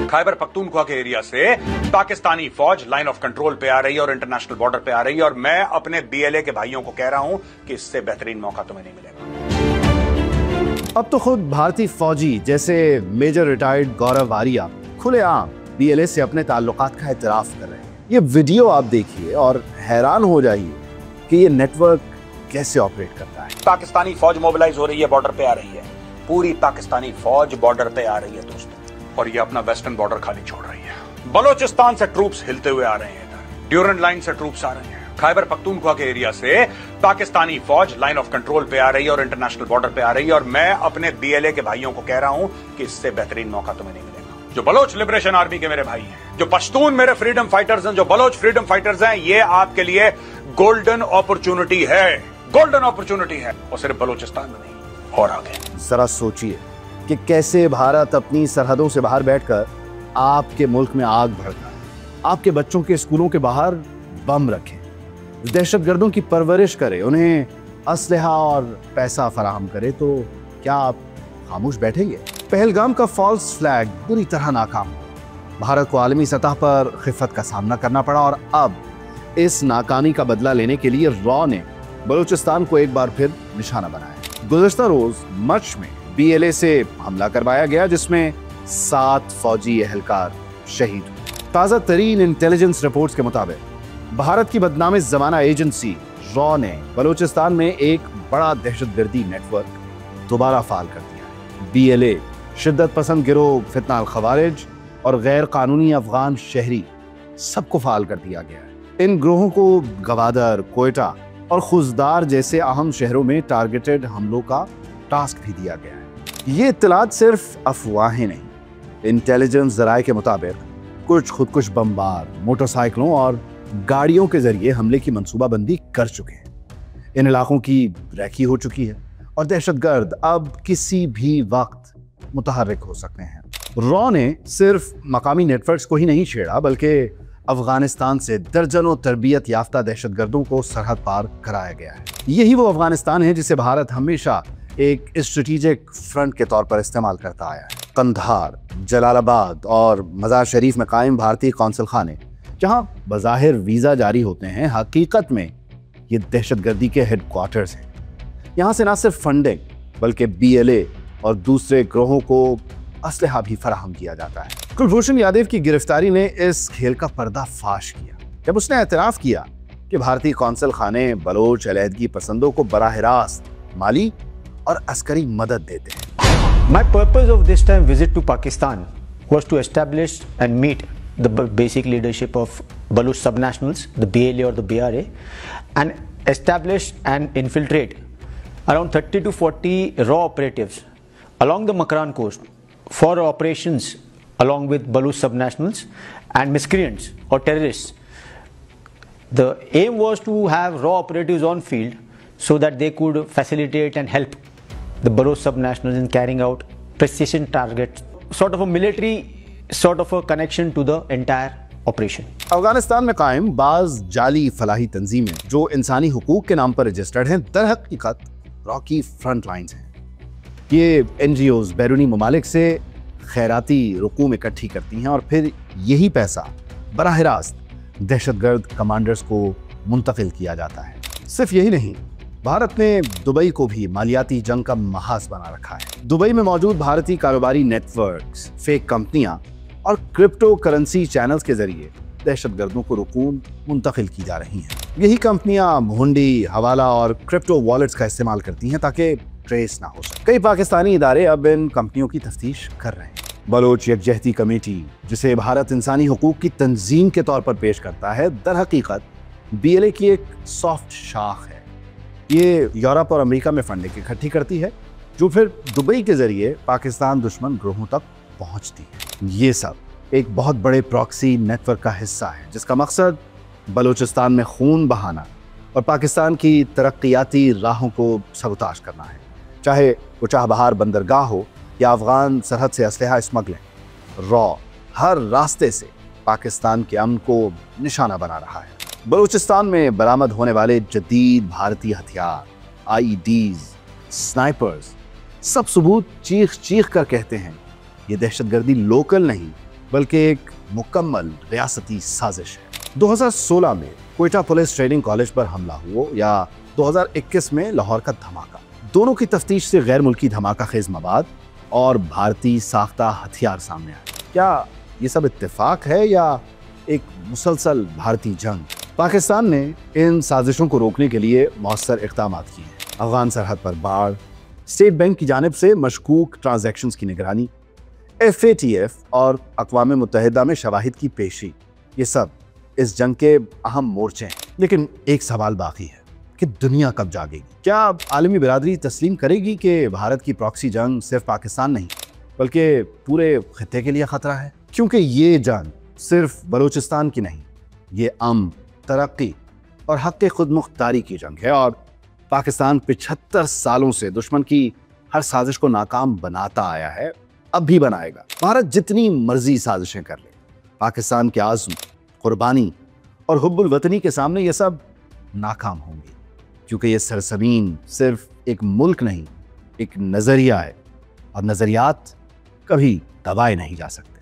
खैबर पख्तूनख्वा के एरिया से पाकिस्तानी फौज लाइन ऑफ कंट्रोल पे आ रही है और इंटरनेशनल बॉर्डर पे आ रही है, और मैं अपने बीएलए के भाइयों को कह रहा हूं कि इससे बेहतरीन मौका तुम्हें नहीं मिलेगा। अब तो खुद भारतीय फौजी जैसे मेजर रिटायर्ड गौरव आर्या खुलेआम बीएलए से अपने ताल्लुकात का एतराफ कर रहे हैं। ये वीडियो आप देखिए और हैरान हो जाइए कि ये नेटवर्क कैसे ऑपरेट करता है। पाकिस्तानी फौज मोबिलाइज हो रही है, बॉर्डर पे आ रही है, पूरी पाकिस्तानी फौज बॉर्डर पे आ रही है दोस्तों, और ये अपना वेस्टर्न बॉर्डर खाली छोड़ रही है। बलोचिस्तान से ट्रूप्स हिलते हुए आ रहे हैं, इधर ड्यूरन लाइन से ट्रूप्स आ रहे हैं। खैबर पख्तूनख्वा के एरिया से पाकिस्तानी फौज लाइन ऑफ कंट्रोल पे आ रही है और इंटरनेशनल बॉर्डर पे आ रही है, और मैं अपने बीएलए के भाइयों को कह रहा हूं कि इससे बेहतरीन मौका तुम्हें नहीं मिलेगा। जो बलोच लिबरेशन आर्मी के मेरे भाई हैं, जो पश्तून मेरे फ्रीडम फाइटर्स हैं, जो बलोच फ्रीडम फाइटर्स हैं, ये आपके लिए गोल्डन अपॉर्चुनिटी है, गोल्डन अपॉर्चुनिटी है, और सिर्फ बलोचिस्तान में नहीं और आगे। जरा सोचिए कि कैसे भारत अपनी सरहदों से बाहर बैठकर आपके मुल्क में आग भड़का है, आपके बच्चों के स्कूलों के बाहर बम रखे, दहशतगर्दों की परवरिश करे, उन्हें असलहा और पैसा फराहम करे, तो क्या आप खामोश बैठेंगे? पहलगाम का फॉल्स फ्लैग बुरी तरह नाकाम हुआ। भारत को आलमी सतह पर खिफत का सामना करना पड़ा, और अब इस नाकामी का बदला लेने के लिए रॉ ने बलूचिस्तान को एक बार फिर निशाना बनाया। गुज़श्ता रोज मच में बीएलए से हमला करवाया गया, जिसमें 7 फौजी एहलकार शहीद हुए। ताज़ा तरीन इंटेलिजेंस रिपोर्ट्स के मुताबिक भारत की बदनामी ज़माना एजेंसी रॉ ने बलूचिस्तान में एक बड़ा दहशतगर्दी नेटवर्क दोबारा फाल कर दिया है। बीएलए, शिद्दत पसंद गिरोह फितना अल खवारिज और गैर कानूनी अफगान शहरी सबको फाल कर दिया गया है। इन ग्रोहों को गवादर, कोयटा और खुजदार जैसे अहम शहरों में टारगेटेड हमलों का टास्क भी दिया गया है। ये इत्तलात सिर्फ अफवाहें नहीं, इंटेलिजेंस जराये के मुताबिक कुछ खुदकुश बमबार मोटरसाइकिलों और गाड़ियों के जरिए हमले की मंसूबाबंदी कर चुके हैं। इन इलाकों की रैकी हो चुकी है और दहशतगर्द अब किसी भी वक्त मुतहर्रिक हो सकते हैं। रॉ ने सिर्फ मकामी नेटवर्क्स को ही नहीं छेड़ा, बल्कि अफगानिस्तान से दर्जनों तरबियत याफ्ता दहशतगर्दों को सरहद पार कराया गया है। यही वो अफगानिस्तान है जिसे भारत हमेशा एक स्ट्रेटेजिक फ्रंट के तौर पर इस्तेमाल करता आया है। कंधार, जलालाबाद और मज़ार शरीफ में कायम भारतीय कौंसल खाने, जहां बज़ाहिर वीज़ा जारी होते हैं, हकीकत में ये दहशतगर्दी के हेडक्वार्टर्स हैं। यहाँ से न सिर्फ फंडिंग बल्कि बीएलए और दूसरे ग्रोहों को असलहा भी फराहम किया जाता है। कुलभूषण यादव की गिरफ्तारी ने इस खेल का पर्दाफाश किया, जब उसने एतराफ़ किया कि भारतीय कौंसल खाने बलोच अलहदगी पसंदों को बराह रास्त माली और अस्करी मदद देते हैं। My purpose of this time visit to Pakistan was to establish and meet the basic leadership of Baluch subnationals, the BLA or the BRA, and establish and infiltrate around 30 to 40 raw operatives along the Makran coast for operations along with Baluch subnationals and miscreants or terrorists. The aim was to have raw operatives on field so that they could facilitate and help the Baluch subnationals in carrying out precision targets, sort of a military sort of a connection to the entire operation. Afghanistan में कायम बाज जाली फलाही तंजीमें जो इंसानी हुकूक के नाम पर registered हैं, दर हकीकत रॉ की फ्रंट लाइन्स हैं। ये एनजीओज बैरूनी ममालिक से खैराती रकूम इकट्ठी करती हैं और फिर यही पैसा बराह रास्त दहशतगर्द कमांडर्स को मुंतकिल किया जाता है। सिर्फ यही नहीं, भारत ने दुबई को भी मालियाती जंग का महाज बना रखा है। दुबई में मौजूद भारतीय कारोबारी नेटवर्क्स, फेक कंपनियां और क्रिप्टो करेंसी चैनल्स के जरिए दहशतगर्दों को रकूम मुंतकिल की जा रही हैं। यही कंपनियां हुंडी, हवाला और क्रिप्टो वॉलेट्स का इस्तेमाल करती हैं ताकि ट्रेस ना हो सके। कई पाकिस्तानी इदारे अब इन कंपनियों की तफ्तीश कर रहे हैं। बलोच यकजहती कमेटी, जिसे भारत इंसानी हुकूक की तंजीम के तौर पर पेश करता है, दर हकीकत बीएलए की एक सॉफ्ट शाख है। ये यूरोप और अमेरिका में फंडिंग इकट्ठी करती है, जो फिर दुबई के जरिए पाकिस्तान दुश्मन ग्रोहों तक पहुंचती है। ये सब एक बहुत बड़े प्रॉक्सी नेटवर्क का हिस्सा है, जिसका मकसद बलूचिस्तान में खून बहाना और पाकिस्तान की तरक्याती राहों को सबूताज करना है। चाहे वो चाहबहार बंदरगाह हो या अफगान सरहद से असलहा स्मगलिंग, रॉ हर रास्ते से पाकिस्तान के अमन को निशाना बना रहा है। बलूचिस्तान में बरामद होने वाले जदीद भारतीय हथियार, आईईडीज, स्नाइपर्स, सब सबूत चीख चीख कर कहते हैं ये दहशतगर्दी लोकल नहीं बल्कि एक मुकम्मल रियासती साजिश है। 2016 में क्वेटा पुलिस ट्रेनिंग कॉलेज पर हमला हुआ या 2021 में लाहौर का धमाका, दोनों की तफ्तीश से गैर मुल्की धमाका खेज मवाद और भारतीय साख्ता हथियार सामने आए। क्या ये सब इत्तेफाक है या एक मुसलसल भारतीय जंग? पाकिस्तान ने इन साजिशों को रोकने के लिए मौसर इक़दाम किए हैं। अफगान सरहद पर बाढ़, स्टेट बैंक की जानिब से मशकूक ट्रांजैक्शंस की निगरानी, FATF और अक़वाम मुत्तहिदा में शवाहिद की पेशी, ये सब इस जंग के अहम मोर्चे हैं। लेकिन एक सवाल बाकी है कि दुनिया कब जागेगी? क्या आलमी बिरादरी तस्लीम करेगी कि भारत की प्रॉक्सी जंग सिर्फ पाकिस्तान नहीं बल्कि पूरे खित्ते के लिए खतरा है? क्योंकि ये जंग सिर्फ बलूचिस्तान की नहीं, ये अमन, तरक्की और हक़ खुद मुख्तारी की जंग है और पाकिस्तान 75 सालों से दुश्मन की हर साजिश को नाकाम बनाता आया है, अब भी बनाएगा। भारत जितनी मर्जी साजिशें कर ले, पाकिस्तान के आज़म, कुर्बानी और हुब्बुल वतनी के सामने ये सब नाकाम होंगे, क्योंकि ये सरजमीन सिर्फ एक मुल्क नहीं, एक नज़रिया है और नज़रियात कभी दबाए नहीं जा सकते।